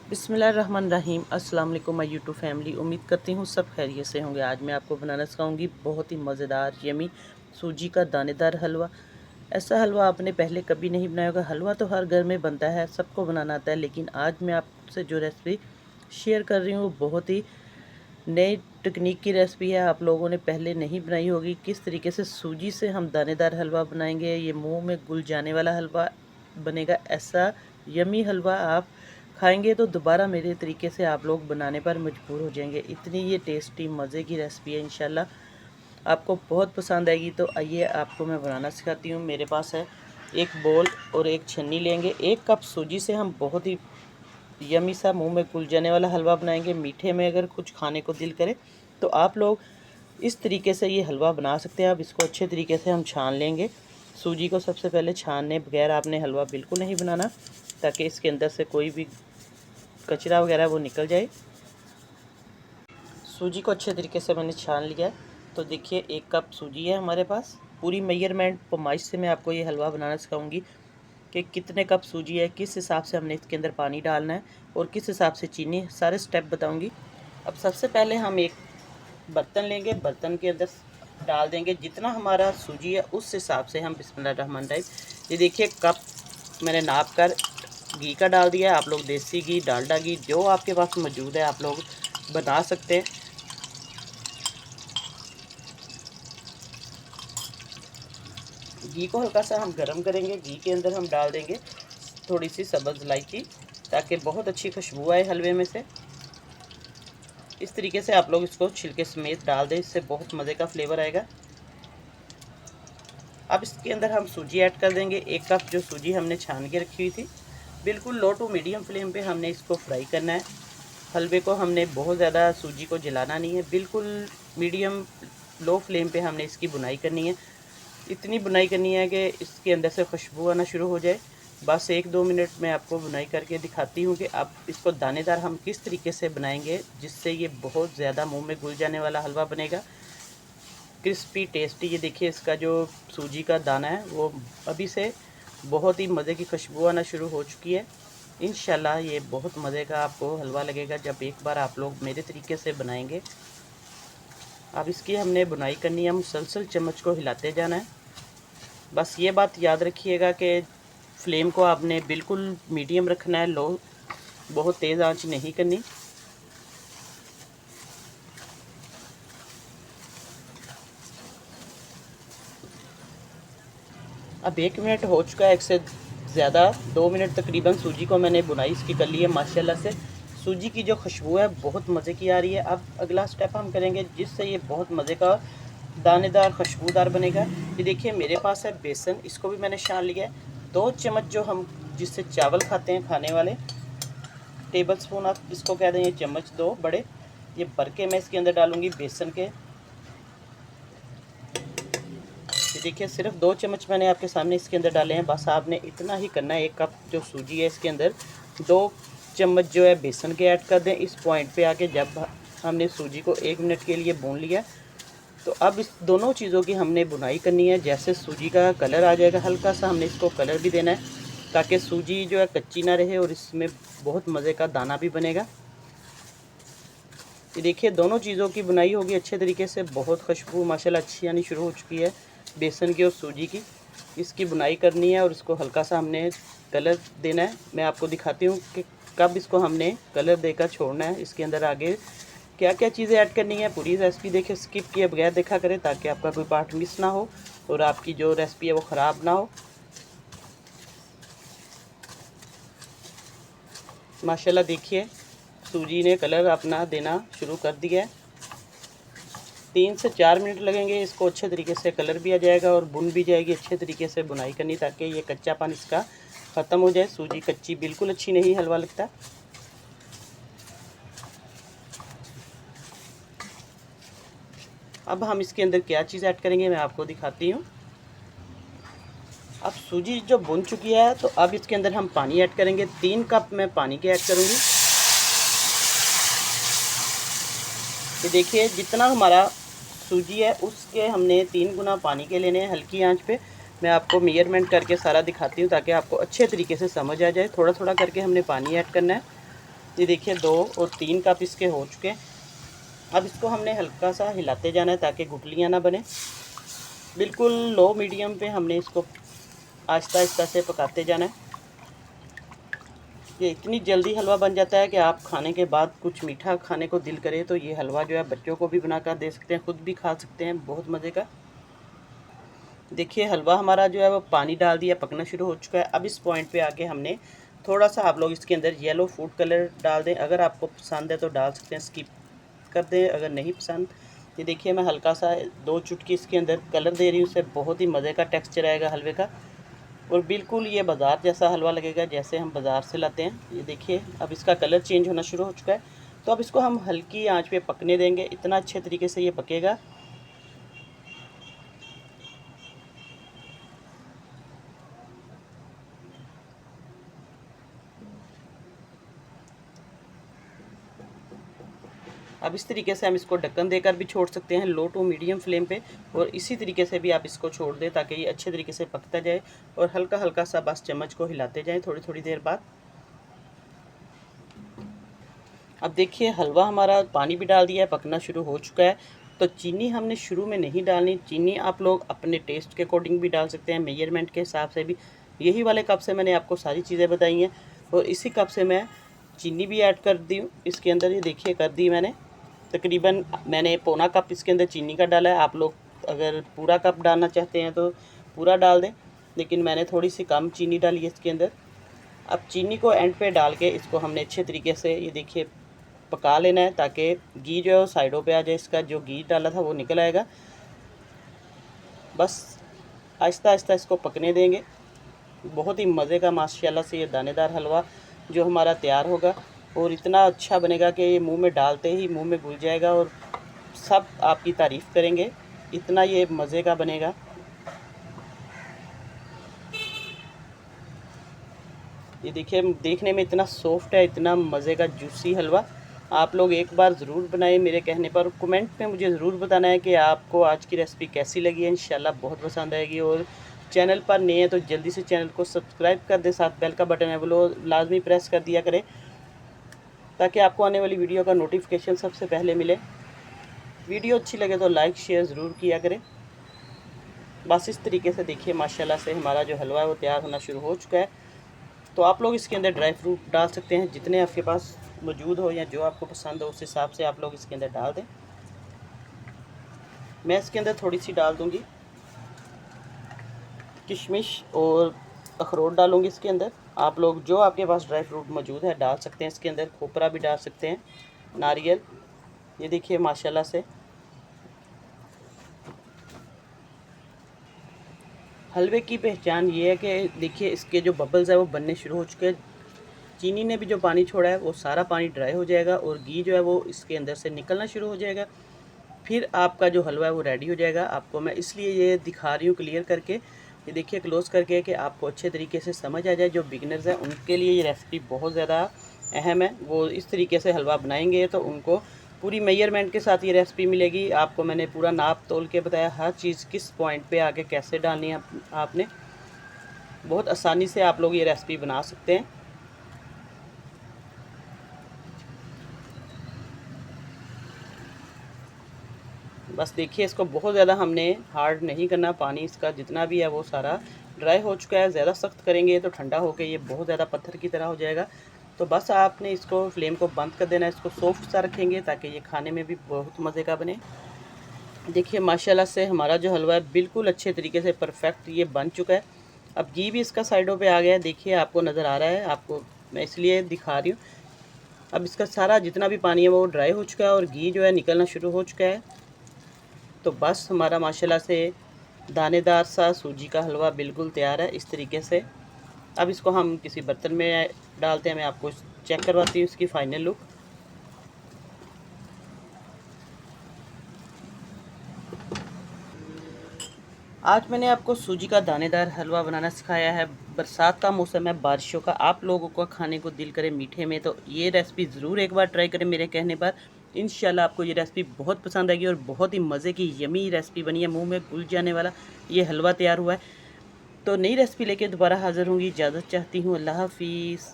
बिस्मिल्लाहिर्रहमानिर्रहीम। अस्सलाम वालेकुम माय यूट्यूब फैमिली। उम्मीद करती हूँ सब खैरियत से होंगे। आज मैं आपको बनाना सिखाऊंगी बहुत ही मज़ेदार यमी सूजी का दानेदार हलवा। ऐसा हलवा आपने पहले कभी नहीं बनाया होगा। हलवा तो हर घर में बनता है, सबको बनाना आता है, लेकिन आज मैं आपसे जो रेसिपी शेयर कर रही हूँ बहुत ही नई टेक्निक की रेसिपी है। आप लोगों ने पहले नहीं बनाई होगी। किस तरीके से सूजी से हम दानेदार हलवा बनाएंगे, ये मुंह में घुल जाने वाला हलवा बनेगा। ऐसा यमी हलवा आप खाएंगे तो दोबारा मेरे तरीके से आप लोग बनाने पर मजबूर हो जाएंगे। इतनी ये टेस्टी मज़े की रेसिपी है, इंशाल्लाह आपको बहुत पसंद आएगी। तो आइए आपको मैं बनाना सिखाती हूँ। मेरे पास है एक बोल और एक छन्नी लेंगे। 1 कप सूजी से हम बहुत ही यमी सा मुंह में घुल जाने वाला हलवा बनाएंगे। मीठे में अगर कुछ खाने को दिल करे तो आप लोग इस तरीके से ये हलवा बना सकते हैं। अब इसको अच्छे तरीके से हम छान लेंगे। सूजी को सबसे पहले छानने बगैर आपने हलवा बिल्कुल नहीं बनाना, ताकि इसके अंदर से कोई भी कचरा वगैरह वो निकल जाए। सूजी को अच्छे तरीके से मैंने छान लिया है। तो देखिए 1 कप सूजी है हमारे पास। पूरी मेजरमेंट पैमाइश से मैं आपको ये हलवा बनाना सिखाऊंगी कि कितने कप सूजी है, किस हिसाब से हमने इसके अंदर पानी डालना है और किस हिसाब से चीनी, सारे स्टेप बताऊंगी। अब सबसे पहले हम एक बर्तन लेंगे, बर्तन के अंदर डाल देंगे जितना हमारा सूजी है उस हिसाब से हम बिस्मिल्लाहिर्रहमानिर्रहीम। ये देखिए कप मैंने नाप कर घी का डाल दिया है। आप लोग देसी घी, डालडा घी, जो आपके पास मौजूद है आप लोग बना सकते हैं। घी को हल्का सा हम गरम करेंगे। घी के अंदर हम डाल देंगे थोड़ी सी सब्ज़ इलायची, ताकि बहुत अच्छी खुशबू आए हलवे में से। इस तरीके से आप लोग इसको छिलके समेत डाल दें, इससे बहुत मज़े का फ्लेवर आएगा। अब इसके अंदर हम सूजी ऐड कर देंगे। 1 कप जो सूजी हमने छान के रखी हुई थी, बिल्कुल लो टू मीडियम फ्लेम पे हमने इसको फ्राई करना है। हलवे को हमने बहुत ज़्यादा सूजी को जलाना नहीं है, बिल्कुल मीडियम लो फ्लेम पे हमने इसकी बुनाई करनी है। इतनी बुनाई करनी है कि इसके अंदर से खुशबू आना शुरू हो जाए। बस 1-2 मिनट में आपको बुनाई करके दिखाती हूँ कि अब इसको दानेदार हम किस तरीके से बनाएंगे जिससे ये बहुत ज़्यादा मुंह में घुल जाने वाला हलवा बनेगा, क्रिस्पी टेस्टी। ये देखिए इसका जो सूजी का दाना है वो अभी से बहुत ही मज़े की खुशबू आना शुरू हो चुकी है। इंशाल्लाह ये बहुत मज़े का आपको हलवा लगेगा जब एक बार आप लोग मेरे तरीके से बनाएंगे। अब इसकी हमने बुनाई करनी है, मुसलसल चम्मच को हिलाते जाना है। बस ये बात याद रखिएगा कि फ्लेम को आपने बिल्कुल मीडियम रखना है, लो बहुत तेज़ आंच नहीं करनी। अब 1 मिनट हो चुका है, 1 से ज़्यादा 2 मिनट तकरीबन सूजी को मैंने बुनाई इसकी कर ली है। माशाल्लाह से सूजी की जो खुशबू है बहुत मज़े की आ रही है। अब अगला स्टेप हम करेंगे जिससे ये बहुत मज़े का दानेदार खुशबूदार बनेगा। ये देखिए मेरे पास है बेसन, इसको भी मैंने छान लिया है। 2 चम्मच जो हम जिससे चावल खाते हैं खाने वाले, टेबल स्पून आप इसको कह दें, ये चम्मच 2 बड़े, ये भर के मैं इसके अंदर डालूँगी बेसन के। ये देखिए सिर्फ 2 चम्मच मैंने आपके सामने इसके अंदर डाले हैं। बस आपने इतना ही करना है। 1 कप जो सूजी है इसके अंदर 2 चम्मच जो है बेसन के ऐड कर दें। इस पॉइंट पे आके जब हमने सूजी को 1 मिनट के लिए भून लिया, तो अब इस दोनों चीज़ों की हमने बुनाई करनी है। जैसे सूजी का कलर आ जाएगा, हल्का सा हमने इसको कलर भी देना है ताकि सूजी जो है कच्ची ना रहे और इसमें बहुत मज़े का दाना भी बनेगा। ये देखिए दोनों चीज़ों की बुनाई होगी अच्छे तरीके से। बहुत खुशबू माशाल्लाह अच्छी आनी शुरू हो चुकी है बेसन की और सूजी की। इसकी बुनाई करनी है और इसको हल्का सा हमने कलर देना है। मैं आपको दिखाती हूँ कि कब इसको हमने कलर देकर छोड़ना है। इसके अंदर आगे क्या क्या चीज़ें ऐड करनी है, पूरी रेसिपी देखिए, स्किप किए बगैर देखा करें ताकि आपका कोई पार्ट मिस ना हो और आपकी जो रेसिपी है वो ख़राब ना हो। माशाल्लाह देखिए सूजी ने कलर अपना देना शुरू कर दिया है। 3 से 4 मिनट लगेंगे इसको अच्छे तरीके से कलर भी आ जाएगा और बुन भी जाएगी। अच्छे तरीके से बुनाई करनी ताकि ये कच्चापन इसका ख़त्म हो जाए। सूजी कच्ची बिल्कुल अच्छी नहीं हलवा लगता। अब हम इसके अंदर क्या चीज़ ऐड करेंगे मैं आपको दिखाती हूँ। अब सूजी जो बुन चुकी है तो अब इसके अंदर हम पानी ऐड करेंगे। 3 कप मैं पानी के ऐड करूँगी। ये देखिए जितना हमारा सूजी है उसके हमने 3 गुना पानी के लेने हैं हल्की आंच पे। मैं आपको मेजरमेंट करके सारा दिखाती हूँ ताकि आपको अच्छे तरीके से समझ आ जाए। थोड़ा थोड़ा करके हमने पानी ऐड करना है। ये देखिए 2 और 3 कप इसके हो चुके हैं। अब इसको हमने हल्का सा हिलाते जाना है ताकि गुठलियाँ ना बने। बिल्कुल लो मीडियम पे हमने इसको आहिस्ता आहिस्ता से पकाते जाना है। ये इतनी जल्दी हलवा बन जाता है कि आप खाने के बाद कुछ मीठा खाने को दिल करे तो ये हलवा जो है बच्चों को भी बनाकर दे सकते हैं, ख़ुद भी खा सकते हैं, बहुत मज़े का। देखिए हलवा हमारा जो है वो पानी डाल दिया, पकना शुरू हो चुका है। अब इस पॉइंट पे आके हमने थोड़ा सा आप लोग इसके अंदर येलो फूड कलर डाल दें। अगर आपको पसंद है तो डाल सकते हैं, स्किप कर दें अगर नहीं पसंद। ये देखिए मैं हल्का सा 2 चुटकी इसके अंदर कलर दे रही हूँ, उससे बहुत ही मज़े का टेक्सचर आएगा हलवे का और बिल्कुल ये बाज़ार जैसा हलवा लगेगा जैसे हम बाज़ार से लाते हैं। ये देखिए अब इसका कलर चेंज होना शुरू हो चुका है, तो अब इसको हम हल्की आंच पे पकने देंगे। इतना अच्छे तरीके से ये पकेगा। अब इस तरीके से हम इसको ढक्कन देकर भी छोड़ सकते हैं लो टू मीडियम फ्लेम पे, और इसी तरीके से भी आप इसको छोड़ दें ताकि ये अच्छे तरीके से पकता जाए और हल्का हल्का सा बस चम्मच को हिलाते जाएं थोड़ी थोड़ी देर बाद। अब देखिए हलवा हमारा पानी भी डाल दिया है, पकना शुरू हो चुका है। तो चीनी हमने शुरू में नहीं डालनी, चीनी आप लोग अपने टेस्ट के अकॉर्डिंग भी डाल सकते हैं, मेजरमेंट के हिसाब से भी। यही वाले कप से मैंने आपको सारी चीज़ें बताई हैं और इसी कप से मैं चीनी भी ऐड कर दी इसके अंदर। ये देखिए कर दी मैंने, तकरीबन मैंने पौना कप इसके अंदर चीनी का डाला है। आप लोग अगर पूरा कप डालना चाहते हैं तो पूरा डाल दें, लेकिन मैंने थोड़ी सी कम चीनी डाली है इसके अंदर। अब चीनी को एंड पे डाल के इसको हमने अच्छे तरीके से ये देखिए पका लेना है ताकि घी जो है वो साइडों पे आ जाए, इसका जो घी डाला था वो निकल आएगा। बस आहिस्ता आहिस्ता इसको पकने देंगे। बहुत ही मज़े का माशाल्लाह से ये दानेदार हलवा जो हमारा तैयार होगा और इतना अच्छा बनेगा कि ये मुंह में डालते ही मुंह में घुल जाएगा और सब आपकी तारीफ़ करेंगे, इतना ये मज़े का बनेगा। ये देखिए देखने में इतना सॉफ्ट है, इतना मज़े का जूसी हलवा। आप लोग एक बार ज़रूर बनाएं मेरे कहने पर। कमेंट में मुझे ज़रूर बताना है कि आपको आज की रेसिपी कैसी लगी है। इंशाल्लाह बहुत पसंद आएगी। और चैनल पर नए हैं तो जल्दी से चैनल को सब्सक्राइब कर दें, साथ बेल का बटन है वो लाजमी प्रेस कर दिया करें ताकि आपको आने वाली वीडियो का नोटिफिकेशन सबसे पहले मिले। वीडियो अच्छी लगे तो लाइक शेयर ज़रूर किया करें। बस इस तरीके से देखिए माशाल्लाह से हमारा जो हलवा है वो तैयार होना शुरू हो चुका है। तो आप लोग इसके अंदर ड्राई फ्रूट डाल सकते हैं जितने आपके पास मौजूद हो या जो आपको पसंद हो उस हिसाब से आप लोग इसके अंदर डाल दें। मैं इसके अंदर थोड़ी सी डाल दूंगी किशमिश और अखरोट डालूंगी इसके अंदर। आप लोग जो आपके पास ड्राई फ्रूट मौजूद है डाल सकते हैं इसके अंदर, खोपरा भी डाल सकते हैं, नारियल। ये देखिए माशाल्लाह से हलवे की पहचान ये है कि देखिए इसके जो बबल्स है वो बनने शुरू हो चुके हैं। चीनी ने भी जो पानी छोड़ा है वो सारा पानी ड्राई हो जाएगा और घी जो है वो इसके अंदर से निकलना शुरू हो जाएगा। फिर आपका जो हलवा है वो रेडी हो जाएगा। आपको मैं इसलिए ये दिखा रही हूँ क्लियर करके, ये देखिए क्लोज़ करके, कि आपको अच्छे तरीके से समझ आ जाए। जो बिगनर्स हैं उनके लिए ये रेसिपी बहुत ज़्यादा अहम है। वो इस तरीके से हलवा बनाएंगे तो उनको पूरी मेजरमेंट के साथ ये रेसिपी मिलेगी। आपको मैंने पूरा नाप तोल के बताया, हर चीज़ किस पॉइंट पे आके कैसे डालनी है आपने। बहुत आसानी से आप लोग ये रेसिपी बना सकते हैं। बस देखिए इसको बहुत ज़्यादा हमने हार्ड नहीं करना, पानी इसका जितना भी है वो सारा ड्राई हो चुका है। ज़्यादा सख्त करेंगे तो ठंडा होकर ये बहुत ज़्यादा पत्थर की तरह हो जाएगा। तो बस आपने इसको फ्लेम को बंद कर देना है, इसको सॉफ्ट सा रखेंगे ताकि ये खाने में भी बहुत मज़े का बने। देखिए माशाल्लाह से हमारा जो हलवा है बिल्कुल अच्छे तरीके से परफेक्ट ये बन चुका है। अब घी भी इसका साइडों पे आ गया है, देखिए आपको नज़र आ रहा है, आपको मैं इसलिए दिखा रही हूँ। अब इसका सारा जितना भी पानी है वो ड्राई हो चुका है और घी जो है निकलना शुरू हो चुका है। तो बस हमारा माशाल्लाह से दानेदार सा सूजी का हलवा बिल्कुल तैयार है इस तरीके से। अब इसको हम किसी बर्तन में डालते हैं, मैं आपको चेक करवाती हूँ इसकी फ़ाइनल लुक। आज मैंने आपको सूजी का दानेदार हलवा बनाना सिखाया है। बरसात का मौसम है, बारिशों का, आप लोगों को खाने को दिल करे मीठे में तो ये रेसिपी ज़रूर एक बार ट्राई करें मेरे कहने पर। इंशाल्लाह आपको ये रेसिपी बहुत पसंद आएगी और बहुत ही मज़े की यमी रेसिपी बनी है, मुंह में घुल जाने वाला ये हलवा तैयार हुआ है। तो नई रेसिपी लेके दोबारा हाज़िर होंगी। इजाज़त चाहती हूँ, अल्लाह हाफिज़।